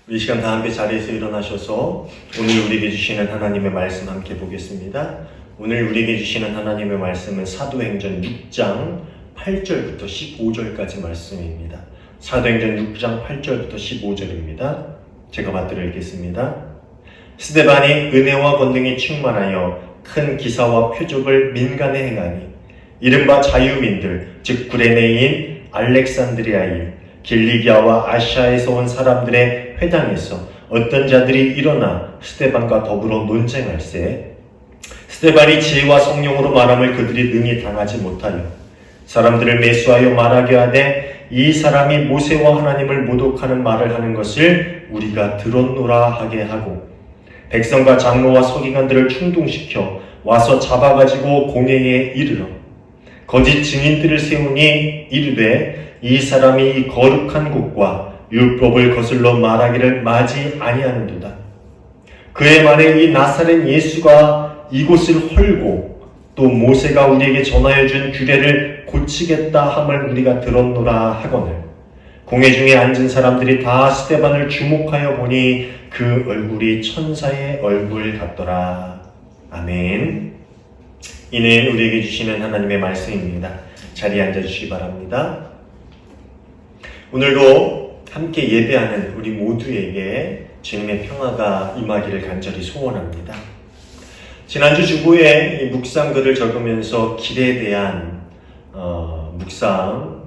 이 시간 다 함께 자리에서 일어나셔서 오늘 우리에게 주시는 하나님의 말씀 함께 보겠습니다. 오늘 우리에게 주시는 하나님의 말씀은 사도행전 6장 8절부터 15절까지 말씀입니다. 사도행전 6장 8절부터 15절입니다. 제가 받들어 읽겠습니다. 스데반이 은혜와 권능이 충만하여 큰 기사와 표적을 민간에 행하니 이른바 자유민들 즉 구레네인 알렉산드리아인 길리기아와 아시아에서 온 사람들의 회당에서 어떤 자들이 일어나 스데반과 더불어 논쟁할세 스데반이 지혜와 성령으로 말함을 그들이 능히 당하지 못하여 사람들을 매수하여 말하게 하되 이 사람이 모세와 하나님을 모독하는 말을 하는 것을 우리가 들었노라 하게 하고 백성과 장로와 서기관들을 충동시켜 와서 잡아가지고 공회에 이르러 거짓 증인들을 세우니 이르되 이 사람이 이 거룩한 곳과 율법을 거슬러 말하기를 마지 아니하는도다. 그의 말에 이 나사렛 예수가 이곳을 헐고 또 모세가 우리에게 전하여 준 규례를 고치겠다 함을 우리가 들었노라 하거늘 공회 중에 앉은 사람들이 다 스데반을 주목하여 보니 그 얼굴이 천사의 얼굴 같더라. 아멘. 이는 우리에게 주시는 하나님의 말씀입니다. 자리에 앉아주시기 바랍니다. 오늘도 함께 예배하는 우리 모두에게 주님의 평화가 임하기를 간절히 소원합니다. 지난주 주보에 묵상 글을 적으면서 길에 대한 묵상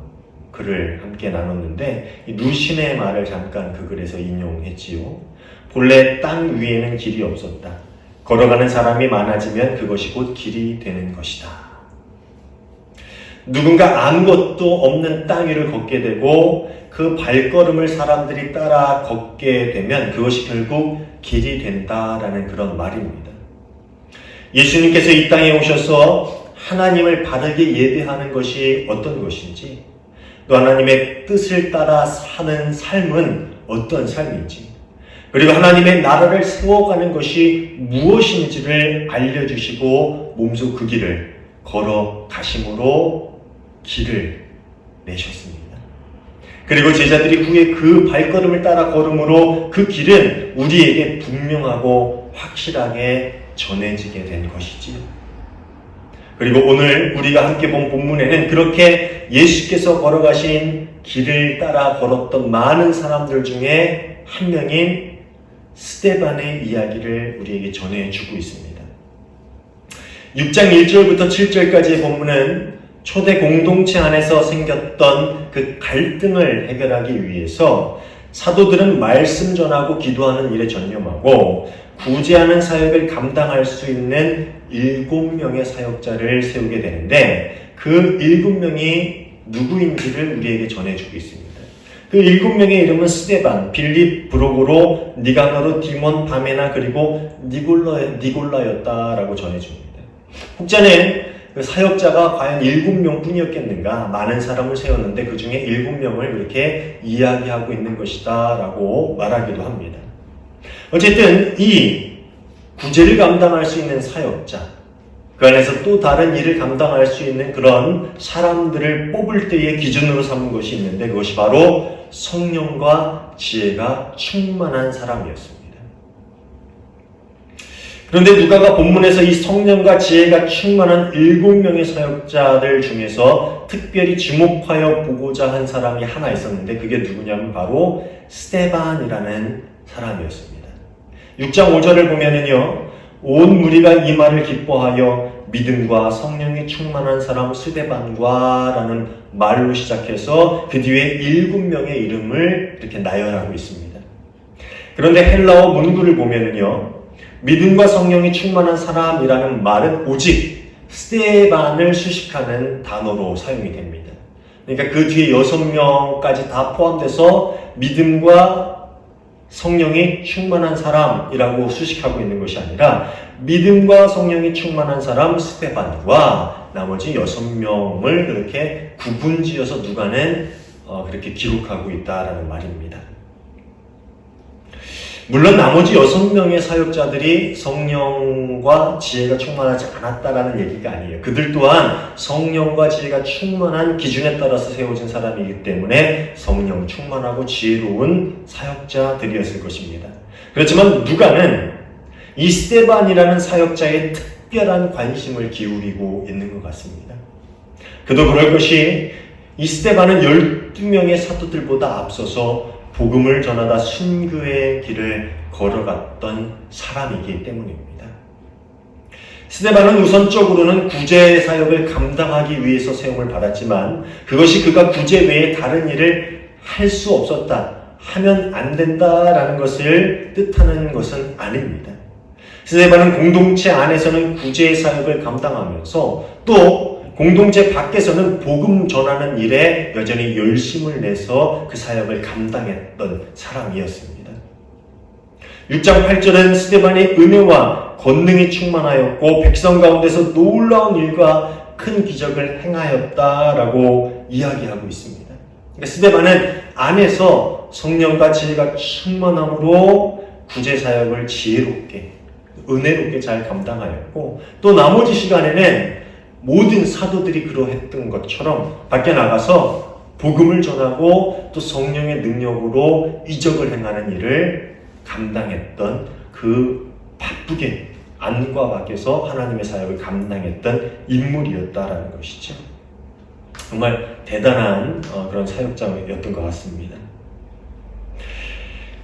글을 함께 나눴는데 루신의 말을 잠깐 그 글에서 인용했지요. 본래 땅 위에는 길이 없었다. 걸어가는 사람이 많아지면 그것이 곧 길이 되는 것이다. 누군가 아무것도 없는 땅 위를 걷게 되고 그 발걸음을 사람들이 따라 걷게 되면 그것이 결국 길이 된다라는 그런 말입니다. 예수님께서 이 땅에 오셔서 하나님을 바르게 예배하는 것이 어떤 것인지 또 하나님의 뜻을 따라 사는 삶은 어떤 삶인지 그리고 하나님의 나라를 세워가는 것이 무엇인지를 알려주시고 몸소 그 길을 걸어가심으로 길을 내셨습니다. 그리고 제자들이 후에 그 발걸음을 따라 걸음으로 그 길은 우리에게 분명하고 확실하게 전해지게 된 것이지요. 그리고 오늘 우리가 함께 본 본문에는 그렇게 예수께서 걸어가신 길을 따라 걸었던 많은 사람들 중에 한 명인 스데반의 이야기를 우리에게 전해주고 있습니다. 6장 1절부터 7절까지의 본문은 초대 공동체 안에서 생겼던 그 갈등을 해결하기 위해서 사도들은 말씀 전하고 기도하는 일에 전념하고 구제하는 사역을 감당할 수 있는 7명의 사역자를 세우게 되는데 그 7명이 누구인지를 우리에게 전해주고 있습니다. 그 7명의 이름은 스데반, 빌립, 브로고로, 니가노르, 디몬, 바메나 그리고 니골라였다라고 전해줍니다. 혹자는 그 사역자가 과연 7명 뿐이었겠는가? 많은 사람을 세웠는데 그 중에 7명을 이렇게 이야기하고 있는 것이다 라고 말하기도 합니다. 어쨌든 이 구제를 감당할 수 있는 사역자, 그 안에서 또 다른 일을 감당할 수 있는 그런 사람들을 뽑을 때의 기준으로 삼은 것이 있는데 그것이 바로 성령과 지혜가 충만한 사람이었습니다. 그런데 누가가 본문에서 이 성령과 지혜가 충만한 7명의 사역자들 중에서 특별히 주목하여 보고자 한 사람이 하나 있었는데 그게 누구냐면 바로 스데반이라는 사람이었습니다. 6장 5절을 보면은요, 온 무리가 이 말을 기뻐하여 믿음과 성령이 충만한 사람 스데반과 라는 말로 시작해서 그 뒤에 7명의 이름을 이렇게 나열하고 있습니다. 그런데 헬라어 문구를 보면은요, 믿음과 성령이 충만한 사람이라는 말은 오직 스데반을 수식하는 단어로 사용이 됩니다. 그러니까 그 뒤에 6명까지 다 포함돼서 믿음과 성령이 충만한 사람이라고 수식하고 있는 것이 아니라 믿음과 성령이 충만한 사람 스데반과 나머지 6명을 이렇게 구분지어서 누가는 그렇게 기록하고 있다라는 말입니다. 물론 나머지 6명의 사역자들이 성령과 지혜가 충만하지 않았다라는 얘기가 아니에요. 그들 또한 성령과 지혜가 충만한 기준에 따라서 세워진 사람이기 때문에 성령 충만하고 지혜로운 사역자들이었을 것입니다. 그렇지만 누가는 이 스데반이라는 사역자의 특별한 관심을 기울이고 있는 것 같습니다. 그도 그럴 것이 이 스데반은 12명의 사도들보다 앞서서 복음을 전하다 순교의 길을 걸어갔던 사람이기 때문입니다. 스데반은 우선적으로는 구제 사역을 감당하기 위해서 세움을 받았지만 그것이 그가 구제 외에 다른 일을 할 수 없었다, 하면 안 된다라는 것을 뜻하는 것은 아닙니다. 스데반은 공동체 안에서는 구제 사역을 감당하면서 또 공동체 밖에서는 복음 전하는 일에 여전히 열심을 내서 그 사역을 감당했던 사람이었습니다. 6장 8절은 스데반이 은혜와 권능이 충만하였고 백성 가운데서 놀라운 일과 큰 기적을 행하였다라고 이야기하고 있습니다. 그러니까 스데반은 안에서 성령과 지혜가 충만함으로 구제 사역을 지혜롭게, 은혜롭게 잘 감당하였고 또 나머지 시간에는 모든 사도들이 그러했던 것처럼 밖에 나가서 복음을 전하고 또 성령의 능력으로 이적을 행하는 일을 감당했던 그 바쁘게 안과 밖에서 하나님의 사역을 감당했던 인물이었다라는 것이죠. 정말 대단한 그런 사역자였던 것 같습니다.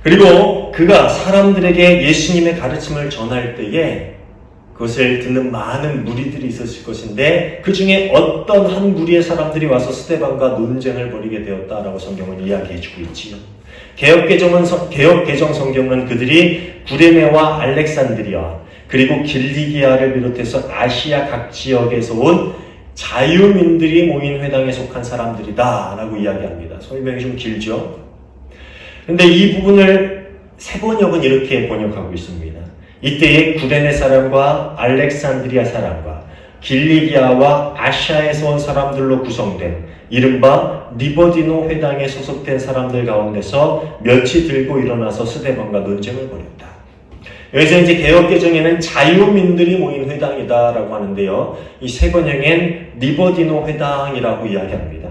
그리고 그가 사람들에게 예수님의 가르침을 전할 때에 그것을 듣는 많은 무리들이 있었을 것인데 그 중에 어떤 한 무리의 사람들이 와서 스데반과 논쟁을 벌이게 되었다라고 성경은 이야기해주고 있지요. 개역개정 성경은 그들이 구레네와 알렉산드리아 그리고 길리기아를 비롯해서 아시아 각 지역에서 온 자유민들이 모인 회당에 속한 사람들이다 라고 이야기합니다. 설명이 좀 길죠. 그런데 이 부분을 세번역은 이렇게 번역하고 있습니다. 이때에 구레네 사람과 알렉산드리아 사람과 길리기아와 아시아에서 온 사람들로 구성된 이른바 리버디노 회당에 소속된 사람들 가운데서 몇이 들고 일어나서 스데반과 논쟁을 벌였다. 여기서 이제 개역개정에는 자유민들이 모인 회당이다라고 하는데요. 이 세번역엔 리버디노 회당이라고 이야기합니다.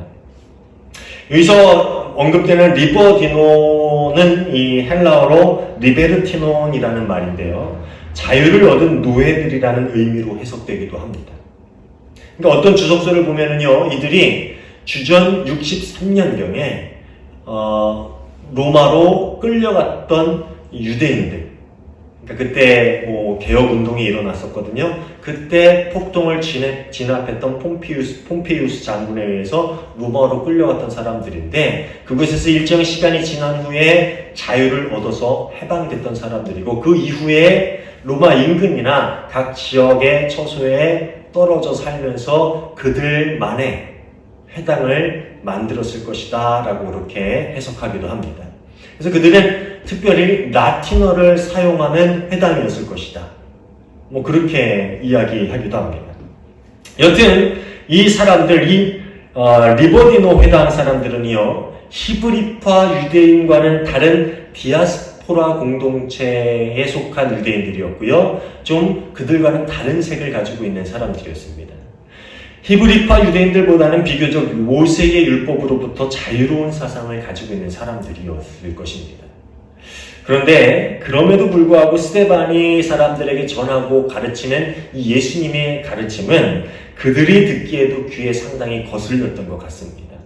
여기서 언급되는 리버디노는 이 헬라어로 리베르티논이라는 말인데요. 자유를 얻은 노예들이라는 의미로 해석되기도 합니다. 그러니까 어떤 주석서를 보면은요, 이들이 주전 63년경에 로마로 끌려갔던 유대인들, 그러니까 그때 뭐 개혁 운동이 일어났었거든요. 그때 폭동을 진압했던 폼페이우스 장군에 의해서 로마로 끌려갔던 사람들인데 그곳에서 일정 시간이 지난 후에 자유를 얻어서 해방됐던 사람들이고 그 이후에 로마 인근이나 각 지역의 처소에 떨어져 살면서 그들만의 회당을 만들었을 것이다 라고 그렇게 해석하기도 합니다. 그래서 그들은 특별히 라틴어를 사용하는 회당이었을 것이다. 뭐 그렇게 이야기하기도 합니다. 여튼 이 사람들, 이 리버디노 회당 사람들은요, 히브리파 유대인과는 다른 디아스포라 공동체에 속한 유대인들이었고요. 좀 그들과는 다른 색을 가지고 있는 사람들이었습니다. 히브리파 유대인들보다는 비교적 모세의 율법으로부터 자유로운 사상을 가지고 있는 사람들이었을 것입니다. 그런데 그럼에도 불구하고 스데반이 사람들에게 전하고 가르치는 이 예수님의 가르침은 그들이 듣기에도 귀에 상당히 거슬렸던 것 같습니다.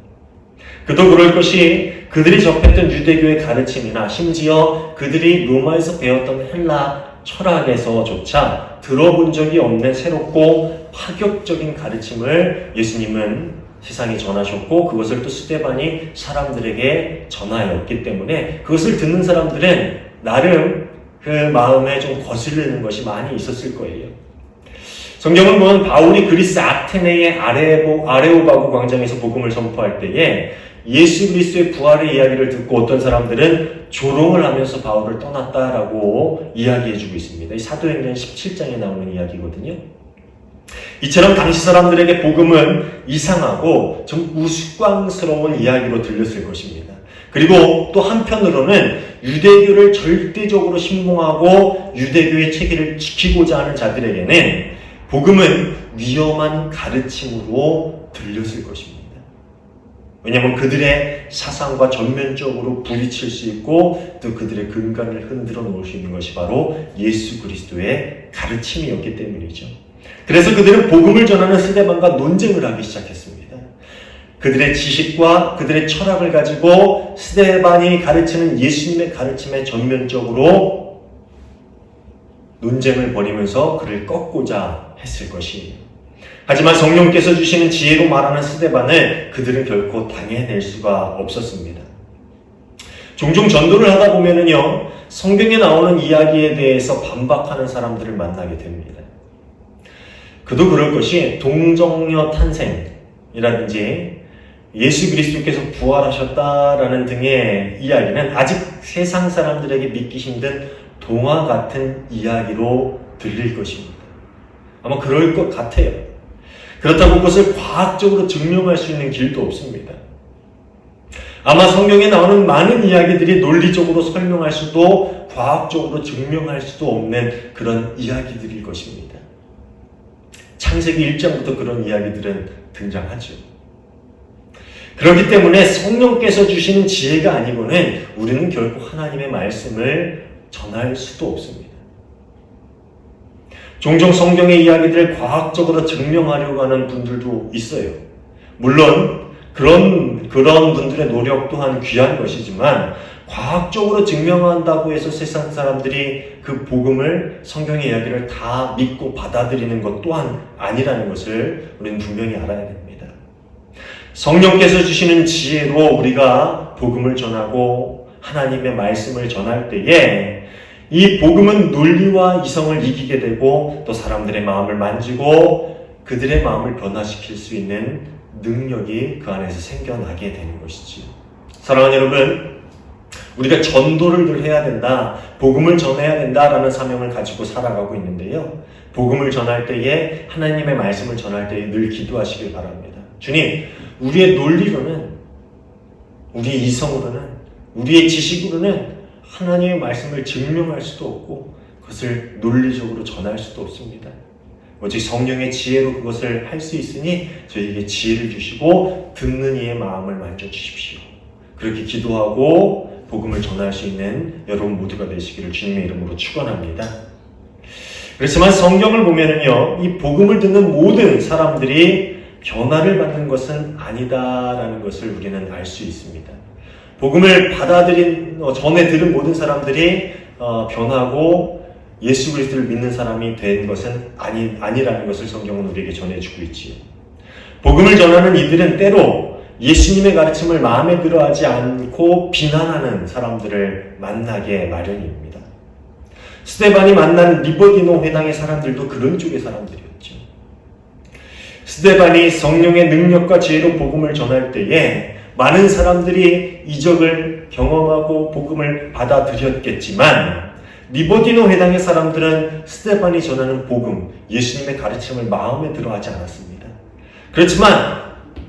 그도 그럴 것이 그들이 접했던 유대교의 가르침이나 심지어 그들이 로마에서 배웠던 헬라 철학에서조차 들어본 적이 없는 새롭고 파격적인 가르침을 예수님은 세상에 전하셨고 그것을 또 스데반이 사람들에게 전하였기 때문에 그것을 듣는 사람들은 나름 그 마음에 좀 거슬리는 것이 많이 있었을 거예요. 성경은 보면 바울이 그리스 아테네의 아레오바구 광장에서 복음을 선포할 때에 예수 그리스도의 부활의 이야기를 듣고 어떤 사람들은 조롱을 하면서 바울을 떠났다라고 이야기해주고 있습니다. 이 사도행전 17장에 나오는 이야기거든요. 이처럼 당시 사람들에게 복음은 이상하고 좀 우스꽝스러운 이야기로 들렸을 것입니다. 그리고 또 한편으로는 유대교를 절대적으로 신봉하고 유대교의 체계를 지키고자 하는 자들에게는 복음은 위험한 가르침으로 들렸을 것입니다. 왜냐하면 그들의 사상과 전면적으로 부딪힐 수 있고 또 그들의 근간을 흔들어 놓을 수 있는 것이 바로 예수 그리스도의 가르침이었기 때문이죠. 그래서 그들은 복음을 전하는 스데반과 논쟁을 하기 시작했습니다. 그들의 지식과 그들의 철학을 가지고 스데반이 가르치는 예수님의 가르침에 전면적으로 논쟁을 벌이면서 그를 꺾고자 했을 것이에요. 하지만 성령께서 주시는 지혜로 말하는 스데반을 그들은 결코 당해낼 수가 없었습니다. 종종 전도를 하다 보면은요, 성경에 나오는 이야기에 대해서 반박하는 사람들을 만나게 됩니다. 그도 그럴 것이 동정녀 탄생이라든지 예수 그리스도께서 부활하셨다라는 등의 이야기는 아직 세상 사람들에게 믿기 힘든 동화 같은 이야기로 들릴 것입니다. 아마 그럴 것 같아요. 그렇다고 그것을 과학적으로 증명할 수 있는 길도 없습니다. 아마 성경에 나오는 많은 이야기들이 논리적으로 설명할 수도 과학적으로 증명할 수도 없는 그런 이야기들일 것입니다. 창세기 1장부터 그런 이야기들은 등장하죠. 그렇기 때문에 성령께서 주시는 지혜가 아니고는 우리는 결코 하나님의 말씀을 전할 수도 없습니다. 종종 성경의 이야기들을 과학적으로 증명하려고 하는 분들도 있어요. 물론 그런 분들의 노력 또한 귀한 것이지만 과학적으로 증명한다고 해서 세상 사람들이 그 복음을, 성경의 이야기를 다 믿고 받아들이는 것 또한 아니라는 것을 우리는 분명히 알아야 됩니다. 성령께서 주시는 지혜로 우리가 복음을 전하고 하나님의 말씀을 전할 때에 이 복음은 논리와 이성을 이기게 되고 또 사람들의 마음을 만지고 그들의 마음을 변화시킬 수 있는 능력이 그 안에서 생겨나게 되는 것이지요. 사랑하는 여러분, 우리가 전도를 늘 해야 된다, 복음을 전해야 된다라는 사명을 가지고 살아가고 있는데요. 복음을 전할 때에, 하나님의 말씀을 전할 때에 늘 기도하시길 바랍니다. 주님, 우리의 논리로는, 우리의 이성으로는, 우리의 지식으로는 하나님의 말씀을 증명할 수도 없고 그것을 논리적으로 전할 수도 없습니다. 오직 성령의 지혜로 그것을 할 수 있으니 저희에게 지혜를 주시고 듣는 이의 마음을 만져주십시오. 그렇게 기도하고 복음을 전할 수 있는 여러분 모두가 되시기를 주님의 이름으로 축원합니다. 그렇지만 성경을 보면은요, 이 복음을 듣는 모든 사람들이 변화를 받는 것은 아니다라는 것을 우리는 알 수 있습니다. 복음을 전에 들은 모든 사람들이 변하고 예수 그리스도를 믿는 사람이 된 것은 아니라는 것을 성경은 우리에게 전해주고 있지요. 복음을 전하는 이들은 때로 예수님의 가르침을 마음에 들어하지 않고 비난하는 사람들을 만나게 마련입니다. 스데반이 만난 리버디노 회당의 사람들도 그런 쪽의 사람들이었죠. 스데반이 성령의 능력과 지혜로 복음을 전할 때에 많은 사람들이 이적을 경험하고 복음을 받아들였겠지만 리버디노 회당의 사람들은 스데반이 전하는 복음, 예수님의 가르침을 마음에 들어하지 않았습니다. 그렇지만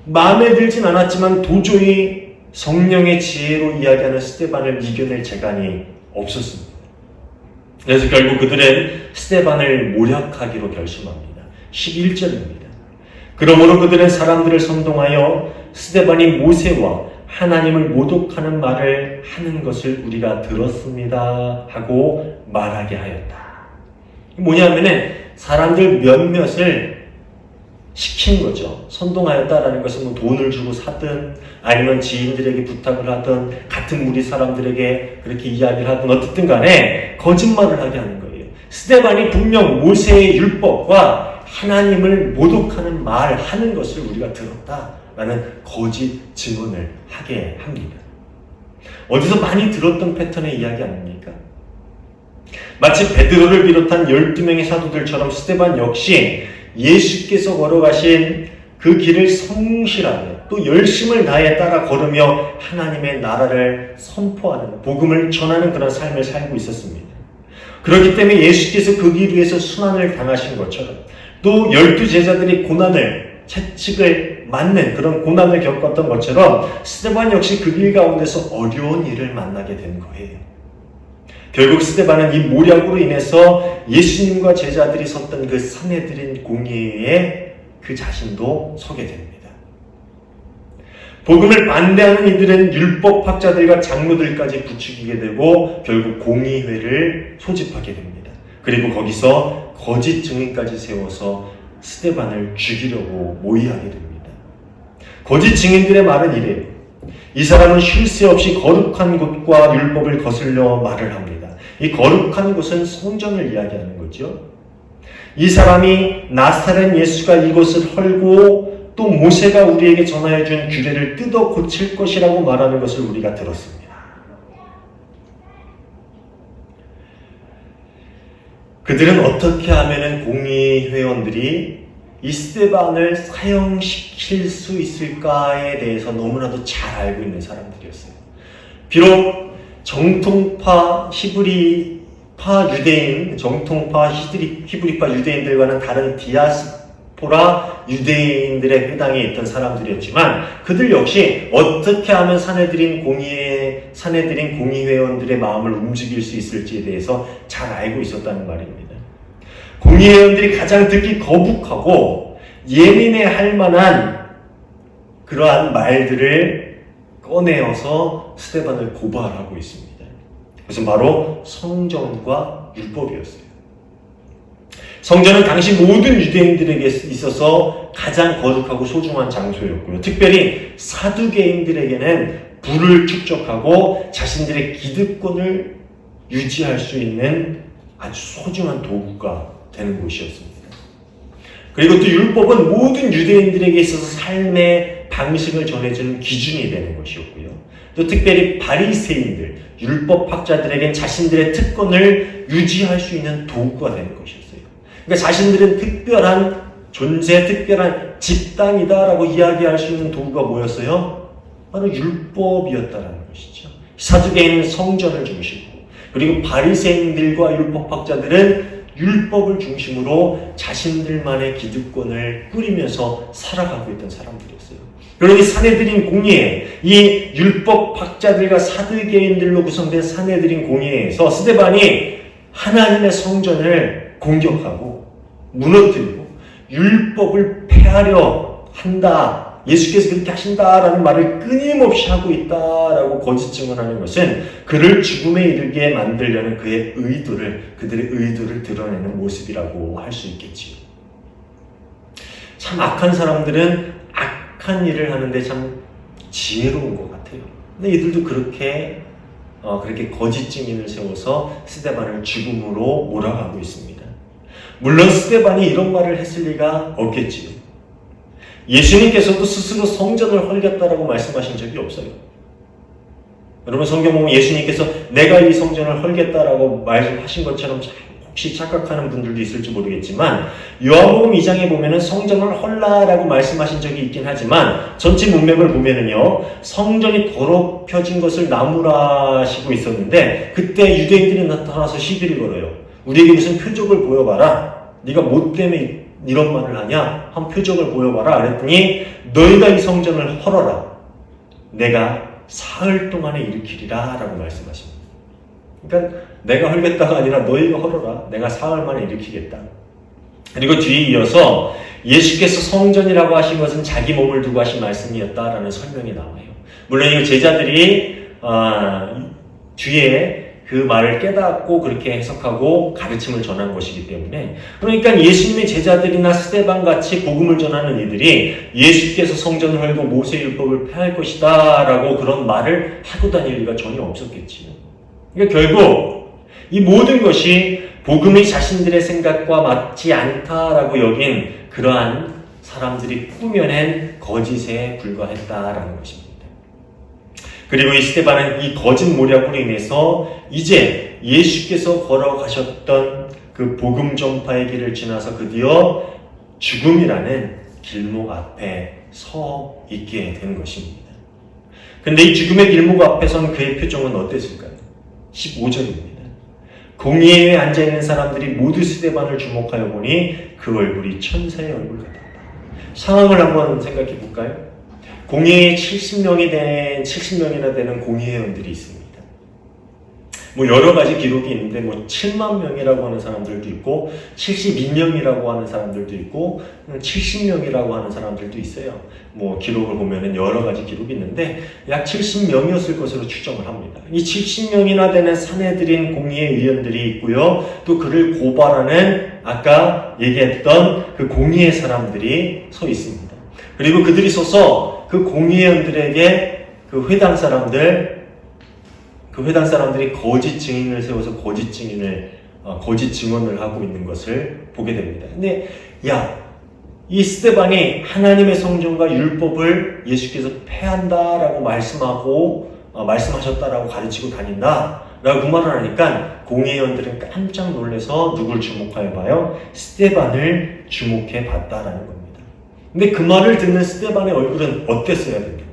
마음에 들진 않았지만 도저히 성령의 지혜로 이야기하는 스데반을 이겨낼 재간이 없었습니다. 그래서 결국 그들은 스데반을 모략하기로 결심합니다. 11절입니다. 그러므로 그들은 사람들을 선동하여 스데반이 모세와 하나님을 모독하는 말을 하는 것을 우리가 들었습니다 하고 말하게 하였다. 뭐냐면은 사람들 몇몇을 시킨 거죠. 선동하였다라는 것은 뭐 돈을 주고 사든 아니면 지인들에게 부탁을 하든 같은 무리 사람들에게 그렇게 이야기를 하든 어쨌든 간에 거짓말을 하게 하는 거예요. 스데반이 분명 모세의 율법과 하나님을 모독하는 말 하는 것을 우리가 들었다라는 거짓 증언을 하게 합니다. 어디서 많이 들었던 패턴의 이야기 아닙니까? 마치 베드로를 비롯한 12명의 사도들처럼 스데반 역시 예수께서 걸어가신 그 길을 성실하게 또 열심을 다해 따라 걸으며 하나님의 나라를 선포하는, 복음을 전하는 그런 삶을 살고 있었습니다. 그렇기 때문에 예수께서 그 길 위에서 순환을 당하신 것처럼 또 12 제자들이 고난을, 채찍을 맞는 그런 고난을 겪었던 것처럼 스데반 역시 그 길 가운데서 어려운 일을 만나게 된 거예요. 결국 스데반은 이 모략으로 인해서 예수님과 제자들이 섰던 그 산헤드린 공의회에 그 자신도 서게 됩니다. 복음을 반대하는 이들은 율법학자들과 장로들까지 부추기게 되고 결국 공의회를 소집하게 됩니다. 그리고 거기서 거짓 증인까지 세워서 스데반을 죽이려고 모의하게 됩니다. 거짓 증인들의 말은 이래요. 이 사람은 쉴 새 없이 거룩한 곳과 율법을 거슬려 말을 합니다. 이 거룩한 곳은 성전을 이야기하는 거죠. 이 사람이 나사렛 예수가 이곳을 헐고 또 모세가 우리에게 전하여 준 규례를 뜯어 고칠 것이라고 말하는 것을 우리가 들었습니다. 그들은 어떻게 하면 공의회원들이 이 스데반을 사형시킬 수 있을까에 대해서 너무나도 잘 알고 있는 사람들이었어요. 비록 정통파 히브리파 유대인, 정통파 히브리파 유대인들과는 다른 디아스포라 유대인들의 회당에 있던 사람들이었지만 그들 역시 어떻게 하면 산헤드린 공의회원들의 마음을 움직일 수 있을지에 대해서 잘 알고 있었다는 말입니다. 공의회원들이 가장 듣기 거북하고 예민해할 만한 그러한 말들을 꺼내어서 스데반을 고발하고 있습니다. 그것은 바로 성전과 율법이었어요. 성전은 당시 모든 유대인들에게 있어서 가장 거룩하고 소중한 장소였고요. 특별히 사두개인들에게는 부를 축적하고 자신들의 기득권을 유지할 수 있는 아주 소중한 도구가 되는 곳이었습니다. 그리고 또 율법은 모든 유대인들에게 있어서 삶의 방식을 전해주는 기준이 되는 것이었고요. 또 특별히 바리새인들, 율법학자들에겐 자신들의 특권을 유지할 수 있는 도구가 되는 것이었어요. 그러니까 자신들은 특별한 존재, 특별한 집단이다라고 이야기할 수 있는 도구가 뭐였어요? 바로 율법이었다라는 것이죠. 사두개인은 성전을 중심으로, 그리고 바리새인들과 율법학자들은 율법을 중심으로 자신들만의 기득권을 꾸리면서 살아가고 있던 사람들이었어요. 그러니 산헤드린 공의회, 이 율법학자들과 사두개인들로 구성된 산헤드린 공의회에서 스데반이 하나님의 성전을 공격하고 무너뜨리고 율법을 폐하려 한다, 예수께서 그렇게 하신다라는 말을 끊임없이 하고 있다라고 거짓 증언하는 것은 그를 죽음에 이르게 만들려는 그들의 의도를 드러내는 모습이라고 할 수 있겠지요. 참 악한 사람들은 악한 일을 하는데 참 지혜로운 것 같아요. 근데 이들도 그렇게 거짓 증인을 세워서 스데반을 죽음으로 몰아가고 있습니다. 물론 스데반이 이런 말을 했을 리가 없겠지요. 예수님께서도 스스로 성전을 헐겠다라고 말씀하신 적이 없어요. 여러분 성경 보면 예수님께서 내가 이 성전을 헐겠다라고 말씀하신 것처럼 혹시 착각하는 분들도 있을지 모르겠지만 요한복음 2장에 보면은 성전을 헐라라고 말씀하신 적이 있긴 하지만 전체 문맥을 보면은요, 성전이 더럽혀진 것을 나무라시고 있었는데 그때 유대인들이 나타나서 시비를 걸어요. 우리에게 무슨 표적을 보여봐라. 네가 뭐 때문에 이런 말을 하냐? 한 표적을 보여봐라. 그랬더니 너희가 이 성전을 헐어라. 내가 사흘 동안에 일으키리라 라고 말씀하십니다. 그러니까 내가 헐겠다가 아니라 너희가 헐어라. 내가 사흘 만에 일으키겠다. 그리고 뒤에 이어서 예수께서 성전이라고 하신 것은 자기 몸을 두고 하신 말씀이었다라는 설명이 나와요. 물론 이 제자들이 뒤에 그 말을 깨닫고 그렇게 해석하고 가르침을 전한 것이기 때문에, 그러니까 예수님의 제자들이나 스데반 같이 복음을 전하는 이들이 예수께서 성전을 헐고 모세 율법을 폐할 것이다 라고 그런 말을 하고 다닐 리가 전혀 없었겠지요. 그러니까 결국 이 모든 것이 복음이 자신들의 생각과 맞지 않다라고 여긴 그러한 사람들이 꾸며낸 거짓에 불과했다라는 것입니다. 그리고 이 스데반은 이 거짓 모략으로 인해서 이제 예수께서 걸어가셨던 그 복음 전파의 길을 지나서 드디어 죽음이라는 길목 앞에 서 있게 된 것입니다. 근데 이 죽음의 길목 앞에 선 그의 표정은 어땠을까요? 15절입니다. 공의회에 앉아있는 사람들이 모두 스데반을 주목하여 보니 그 얼굴이 천사의 얼굴 같았다. 상황을 한번 생각해 볼까요? 공의회에 70명이나 되는 공의회원들이 있습니다. 뭐 여러 가지 기록이 있는데 뭐 7만 명이라고 하는 사람들도 있고 72명이라고 하는 사람들도 있고 70명이라고 하는 사람들도 있어요. 뭐 기록을 보면은 여러 가지 기록이 있는데 약 70명이었을 것으로 추정을 합니다. 이 70명이나 되는 사내들인 공의회 의원들이 있고요. 또 그를 고발하는 아까 얘기했던 그 공의회 사람들이 서 있습니다. 그리고 그들이 서서 그 공의회원들에게 그 회당 사람들이 거짓 증인을 세워서 거짓 증언을 하고 있는 것을 보게 됩니다. 근데 이 스데반이 하나님의 성전과 율법을 예수께서 폐한다라고 말씀하셨다라고 가르치고 다닌다라고 그 말을 하니까 공회의원들은 깜짝 놀라서 누굴 주목하여 봐요? 스데반을 주목해 봤다라는 겁니다. 근데 그 말을 듣는 스데반의 얼굴은 어땠어야 됩니까?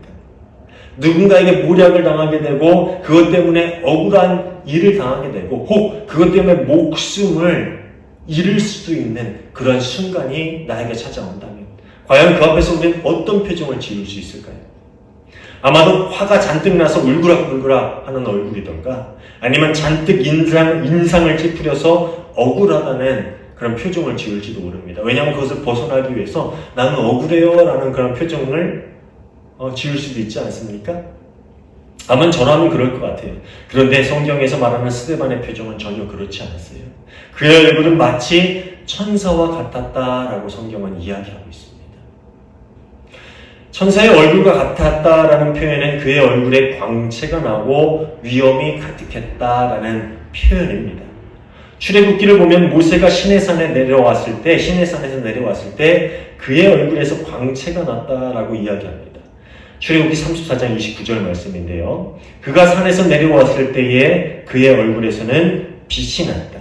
누군가에게 모략을 당하게 되고 그것 때문에 억울한 일을 당하게 되고 혹 그것 때문에 목숨을 잃을 수도 있는 그런 순간이 나에게 찾아온다면 과연 그 앞에서 우리는 어떤 표정을 지을 수 있을까요? 아마도 화가 잔뜩 나서 울그락불그락 하는 얼굴이던가 아니면 잔뜩 인상을 찌푸려서 억울하다는 그런 표정을 지을지도 모릅니다. 왜냐하면 그것을 벗어나기 위해서 나는 억울해요 라는 그런 표정을 지을 수도 있지 않습니까? 아마 저라면 그럴 것 같아요. 그런데 성경에서 말하는 스데반의 표정은 전혀 그렇지 않았어요. 그의 얼굴은 마치 천사와 같았다라고 성경은 이야기하고 있습니다. 천사의 얼굴과 같았다라는 표현은 그의 얼굴에 광채가 나고 위엄이 가득했다라는 표현입니다. 출애굽기를 보면 모세가 시내산에서 내려왔을 때 그의 얼굴에서 광채가 났다라고 이야기합니다. 출애굽기 34장 29절 말씀인데요. 그가 산에서 내려왔을 때에 그의 얼굴에서는 빛이 났다.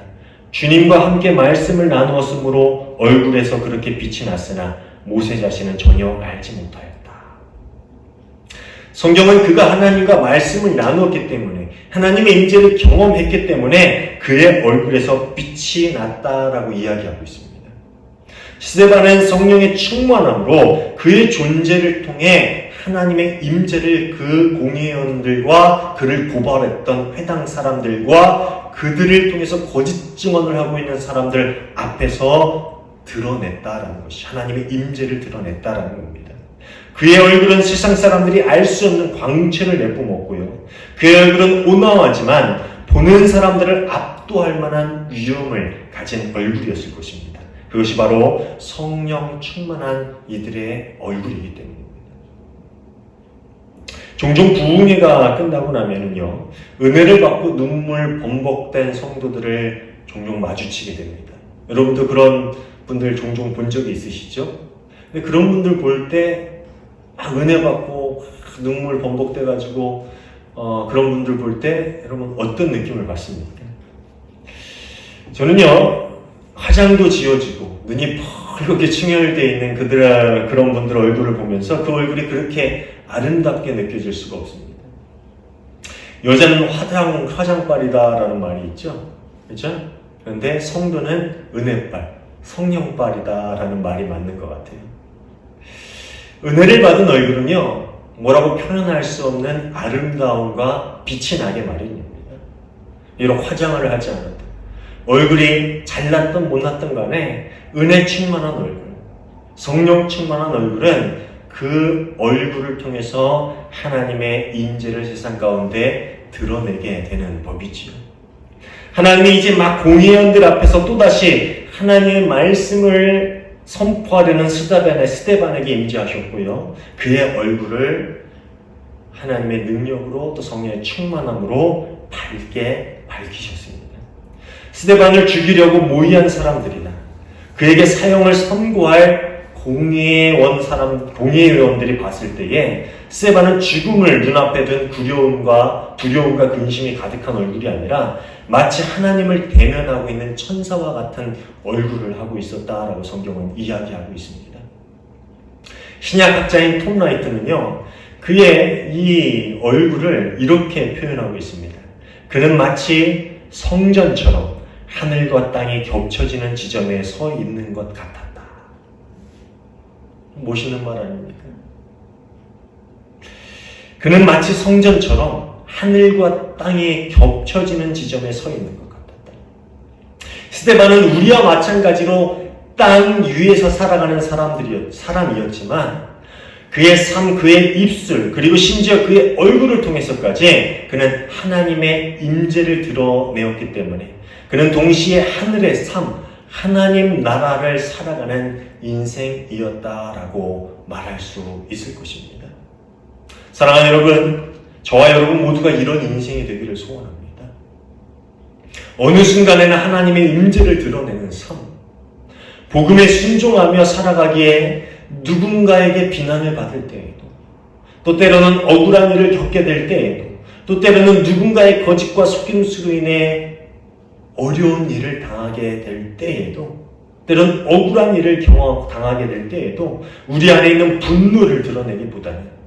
주님과 함께 말씀을 나누었으므로 얼굴에서 그렇게 빛이 났으나 모세 자신은 전혀 알지 못하였다. 성경은 그가 하나님과 말씀을 나누었기 때문에 하나님의 임재를 경험했기 때문에 그의 얼굴에서 빛이 났다라고 이야기하고 있습니다. 스데반은 성령의 충만함으로 그의 존재를 통해 하나님의 임재를 그 공회의원들과 그를 고발했던 회당 사람들과 그들을 통해서 거짓 증언을 하고 있는 사람들 앞에서 드러냈다라는 것이 하나님의 임재를 드러냈다라는 겁니다. 그의 얼굴은 세상 사람들이 알 수 없는 광채를 내뿜었고요. 그의 얼굴은 온화하지만 보는 사람들을 압도할 만한 위엄을 가진 얼굴이었을 것입니다. 그것이 바로 성령 충만한 이들의 얼굴이기 때문입니다. 종종 부흥회가 끝나고 나면은요, 은혜를 받고 눈물 범벅된 성도들을 종종 마주치게 됩니다. 여러분도 그런 분들 종종 본 적이 있으시죠? 근데 그런 분들 볼 때 은혜 받고 눈물 범벅돼가지고 그런 분들 볼 때 여러분 어떤 느낌을 받습니까? 저는요, 화장도 지워지고 눈이 펄겋게 충혈되어 있는 그런 분들 얼굴을 보면서 그 얼굴이 그렇게 아름답게 느껴질 수가 없습니다. 여자는 화장빨이다라는 말이 있죠. 그렇죠? 그런데 성도는 은혜빨, 성령빨이다라는 말이 맞는 것 같아요. 은혜를 받은 얼굴은요, 뭐라고 표현할 수 없는 아름다움과 빛이 나게 마련입니다. 이런 화장을 하지 않아도 얼굴이 잘났던 못났던 간에 은혜 충만한 얼굴, 성령 충만한 얼굴은 그 얼굴을 통해서 하나님의 임재를 세상 가운데 드러내게 되는 법이지요. 하나님이 이제 막 공회의원들 앞에서 또다시 하나님의 말씀을 선포하려는 스데반에게 임재하셨고요. 그의 얼굴을 하나님의 능력으로 또 성령의 충만함으로 밝게 밝히셨습니다. 스데반을 죽이려고 모의한 사람들이나 그에게 사형을 선고할 공회의원들이 봤을 때에 스데반은 죽음을 눈앞에 둔 두려움과 근심이 가득한 얼굴이 아니라 마치 하나님을 대면하고 있는 천사와 같은 얼굴을 하고 있었다라고 성경은 이야기하고 있습니다. 신약학자인 톰 라이트는요, 그의 이 얼굴을 이렇게 표현하고 있습니다. 그는 마치 성전처럼 하늘과 땅이 겹쳐지는 지점에 서 있는 것 같았다. 멋있는 말 아닙니까? 그는 마치 성전처럼 하늘과 땅이 겹쳐지는 지점에 서 있는 것 같았다. 스데반은 우리와 마찬가지로 땅 위에서 살아가는 사람이었지만 그의 삶, 그의 입술, 그리고 심지어 그의 얼굴을 통해서까지 그는 하나님의 임재를 드러내었기 때문에 그는 동시에 하늘의 삶, 하나님 나라를 살아가는 인생이었다라고 말할 수 있을 것입니다. 사랑하는 여러분, 저와 여러분 모두가 이런 인생이 되기를 소원합니다. 어느 순간에는 하나님의 임재를 드러내는 삶, 복음에 순종하며 살아가기에 누군가에게 비난을 받을 때에도, 또 때로는 억울한 일을 겪게 될 때에도, 또 때로는 누군가의 거짓과 속임수로 인해 어려운 일을 당하게 될 때에도, 때로는 억울한 일을 당하게 될 때에도 우리 안에 있는 분노를 드러내기보다는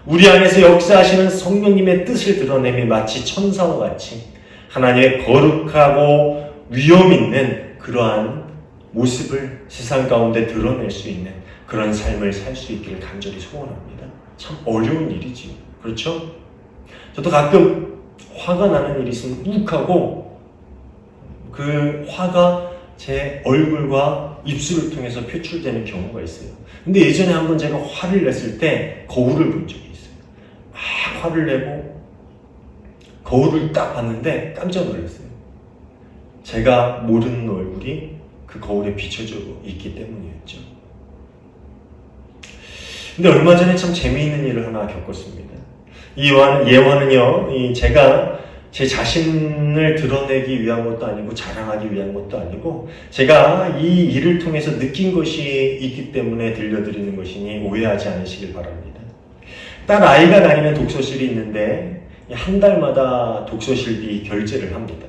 우리 안에서 역사하시는 성령님의 뜻을 드러내며 마치 천사와 같이 하나님의 거룩하고 위엄 있는 그러한 모습을 세상 가운데 드러낼 수 있는 그런 삶을 살 수 있기를 간절히 소원합니다. 참 어려운 일이지요. 그렇죠? 저도 가끔 화가 나는 일이 있으면 욱하고 그 화가 제 얼굴과 입술을 통해서 표출되는 경우가 있어요. 근데 예전에 한번 제가 화를 냈을 때 거울을 본 적이 있어요. 막 화를 내고 거울을 딱 봤는데 깜짝 놀랐어요. 제가 모르는 얼굴이 그 거울에 비춰져 있기 때문이었죠. 근데 얼마 전에 참 재미있는 일을 하나 겪었습니다. 이 예화는요, 제가 제 자신을 드러내기 위한 것도 아니고 자랑하기 위한 것도 아니고 제가 이 일을 통해서 느낀 것이 있기 때문에 들려드리는 것이니 오해하지 않으시길 바랍니다. 딸 아이가 다니는 독서실이 있는데 한 달마다 독서실비 결제를 합니다.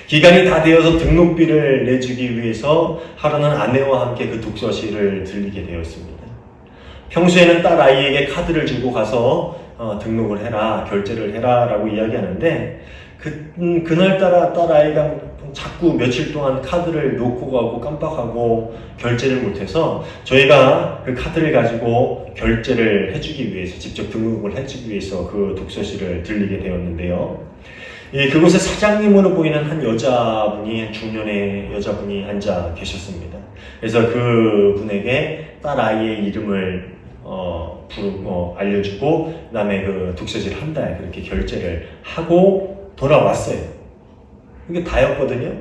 기간이 다 되어서 등록비를 내주기 위해서 하루는 아내와 함께 그 독서실을 들리게 되었습니다. 평소에는 딸 아이에게 카드를 주고 가서 등록을 해라, 결제를 해라 라고 이야기하는데 그날따라 딸 아이가 자꾸 며칠 동안 카드를 놓고 가고 깜빡하고 결제를 못해서 저희가 그 카드를 가지고 결제를 해주기 위해서 직접 등록을 해주기 위해서 그 독서실을 들리게 되었는데요. 그곳에 사장님으로 보이는 한 여자분이, 중년의 여자분이 앉아 계셨습니다. 그래서 그 분에게 딸 아이의 이름을 부르고 알려주고 그 다음에 그 독서실 한 달 그렇게 결제를 하고 돌아왔어요. 그게 다였거든요.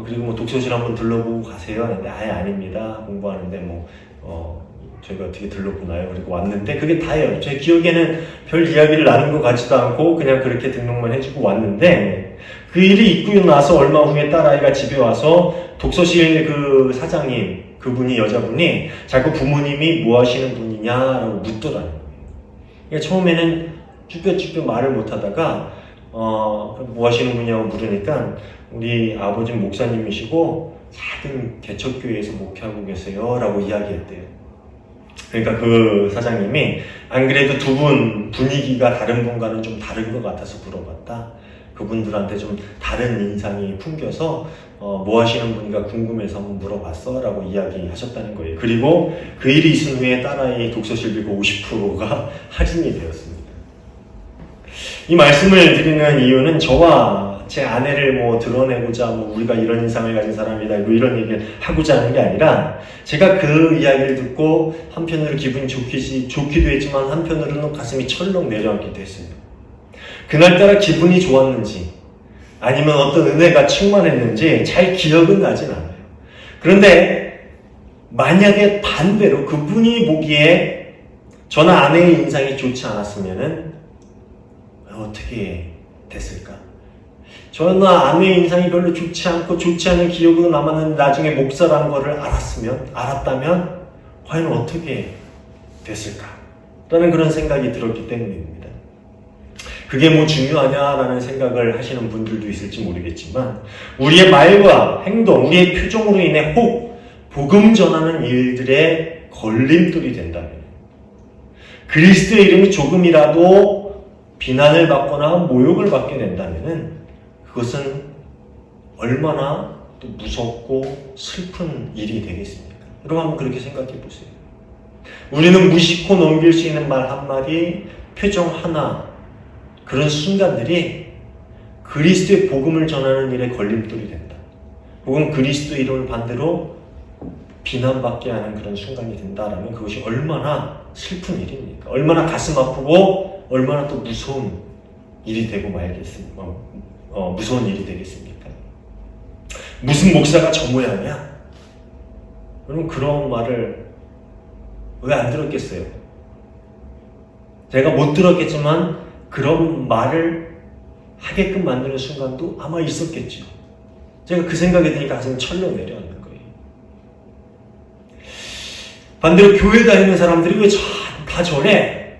그리고 뭐 독서실 한번 들러보고 가세요 하는데 아예 아닙니다. 공부하는데 저희가 어떻게 들러보나요? 그리고 왔는데 그게 다예요. 제 기억에는 별 이야기를 나눈 것 같지도 않고 그냥 그렇게 등록만 해주고 왔는데 그 일이 있고 나서 얼마 후에 딸아이가 집에 와서 독서실 그 사장님, 그분이 여자분이 자꾸 부모님이 뭐 하시는 분이냐라고 묻더라는 거예요. 그러니까 처음에는 쭈뼛쭈뼛 말을 못하다가 뭐 하시는 분이냐고 물으니까 우리 아버지는 목사님이시고 작은 개척교회에서 목회하고 계세요 라고 이야기했대요. 그러니까 그 사장님이 안 그래도 두 분 분위기가 다른 분과는 좀 다른 것 같아서 물어봤다. 그분들한테 좀 다른 인상이 풍겨서 뭐 하시는 분인가 궁금해서 한번 물어봤어 라고 이야기하셨다는 거예요. 그리고 그 일이 있은 후에 딸아이 독서실비가 50%가 할인이 되었습니다. 이 말씀을 드리는 이유는 저와 제 아내를 드러내고자 우리가 이런 인상을 가진 사람이다 이런 얘기를 하고자 하는 게 아니라 제가 그 이야기를 듣고 한편으로 기분이 좋기도 했지만 한편으로는 가슴이 철렁 내려앉기도 했어요. 그날따라 기분이 좋았는지 아니면 어떤 은혜가 충만했는지 잘 기억은 나진 않아요. 그런데 만약에 반대로 그분이 보기에 저나 아내의 인상이 좋지 않았으면 어떻게 됐을까? 저나 아내의 인상이 별로 좋지 않고 좋지 않은 기억으로 남았는데 나중에 목사라는 거를 알았다면 과연 어떻게 됐을까? 라는 그런 생각이 들었기 때문입니다. 그게 뭐 중요하냐라는 생각을 하시는 분들도 있을지 모르겠지만 우리의 말과 행동, 우리의 표정으로 인해 혹 복음 전하는 일들의 걸림돌이 된다면 그리스도의 이름이 조금이라도 비난을 받거나 모욕을 받게 된다면 그것은 얼마나 또 무섭고 슬픈 일이 되겠습니까? 여러분 한번 그렇게 생각해 보세요. 우리는 무심코 넘길 수 있는 말 한마디, 표정 하나, 그런 순간들이 그리스도의 복음을 전하는 일에 걸림돌이 된다. 혹은 그리스도의 이름을 반대로 비난받게 하는 그런 순간이 된다라면 그것이 얼마나 슬픈 일입니까? 얼마나 가슴 아프고 얼마나 또 무서운 일이 되고 말겠습니까? 무서운 일이 되겠습니까? 무슨 목사가 저 모양이야? 여러분 그런 말을 왜 안 들었겠어요? 제가 못 들었겠지만 그런 말을 하게끔 만드는 순간도 아마 있었겠죠. 제가 그 생각이 드니까 가슴이 철렁 내려앉는 거예요. 반대로 교회 다니는 사람들이 왜 다 저래?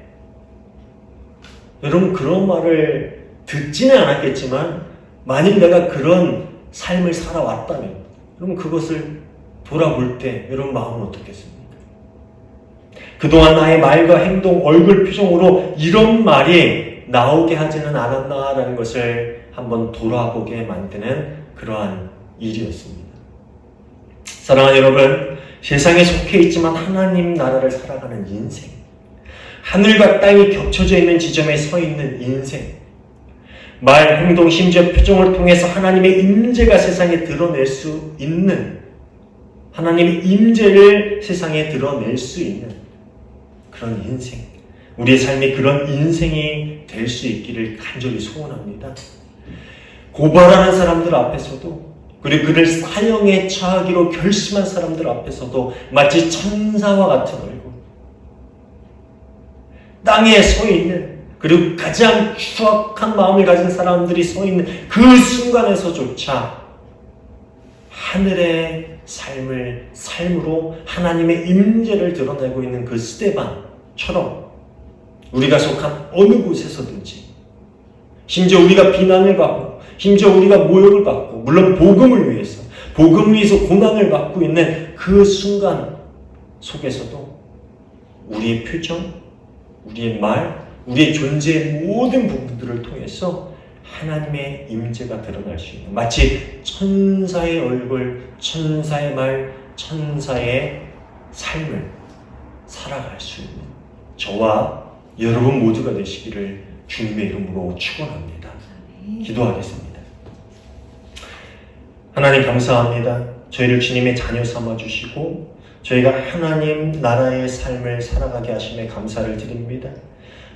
여러분 그런 말을 듣지는 않았겠지만 만일 내가 그런 삶을 살아왔다면 여러분 그것을 돌아볼 때 여러분 마음은 어떻겠습니까? 그동안 나의 말과 행동, 얼굴 표정으로 이런 말이 나오게 하지는 않았나라는 것을 한번 돌아보게 만드는 그러한 일이었습니다. 사랑하는 여러분, 세상에 속해 있지만 하나님 나라를 살아가는 인생, 하늘과 땅이 겹쳐져 있는 지점에 서 있는 인생, 말, 행동, 심지어 표정을 통해서 하나님의 임재가 세상에 드러낼 수 있는, 하나님의 임재를 세상에 드러낼 수 있는 그런 인생, 우리의 삶이 그런 인생이 될 수 있기를 간절히 소원합니다. 고발하는 사람들 앞에서도, 그리고 그를 사형에 처하기로 결심한 사람들 앞에서도 마치 천사와 같은 얼굴, 땅에 서 있는, 그리고 가장 추악한 마음을 가진 사람들이 서 있는 그 순간에서조차 하늘의 삶으로 하나님의 임재를 드러내고 있는 그 스데반처럼 우리가 속한 어느 곳에서든지, 심지어 우리가 비난을 받고, 심지어 우리가 모욕을 받고, 물론 복음을 위해서 고난을 받고 있는 그 순간 속에서도 우리의 표정, 우리의 말, 우리의 존재의 모든 부분들을 통해서 하나님의 임재가 드러날 수 있는, 마치 천사의 얼굴, 천사의 말, 천사의 삶을 살아갈 수 있는 저와 여러분 모두가 되시기를 주님의 이름으로 축원합니다. 기도하겠습니다. 하나님 감사합니다. 저희를 주님의 자녀 삼아주시고 저희가 하나님 나라의 삶을 살아가게 하심에 감사를 드립니다.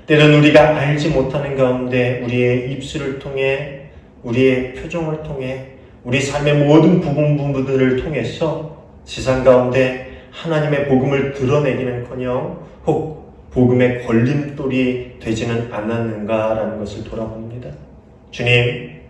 때론 우리가 알지 못하는 가운데 우리의 입술을 통해, 우리의 표정을 통해, 우리 삶의 모든 부분들을 통해서 세상 가운데 하나님의 복음을 드러내기는커녕 혹 복음의 걸림돌이 되지는 않았는가라는 것을 돌아봅니다. 주님,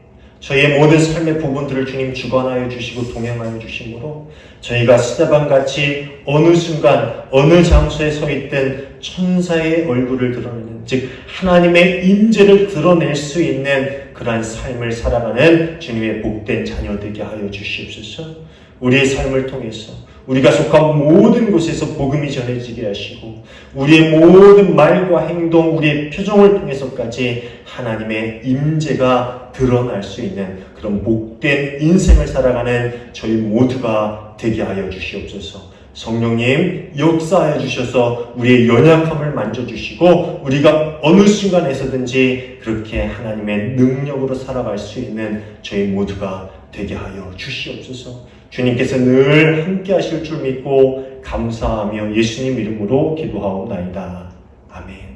저희의 모든 삶의 부분들을 주님 주관하여 주시고 동행하여 주심으로 저희가 스데반같이 어느 순간 어느 장소에 서 있든 천사의 얼굴을 드러내는, 즉 하나님의 임재를 드러낼 수 있는 그러한 삶을 살아가는 주님의 복된 자녀 되게 하여 주시옵소서. 우리의 삶을 통해서 우리가 속한 모든 곳에서 복음이 전해지게 하시고 우리의 모든 말과 행동, 우리의 표정을 통해서까지 하나님의 임재가 드러날 수 있는 그런 복된 인생을 살아가는 저희 모두가 되게 하여 주시옵소서. 성령님 역사하여 주셔서 우리의 연약함을 만져주시고 우리가 어느 순간에서든지 그렇게 하나님의 능력으로 살아갈 수 있는 저희 모두가 되게 하여 주시옵소서. 주님께서 늘 함께 하실 줄 믿고 감사하며 예수님 이름으로 기도하옵나이다. 아멘.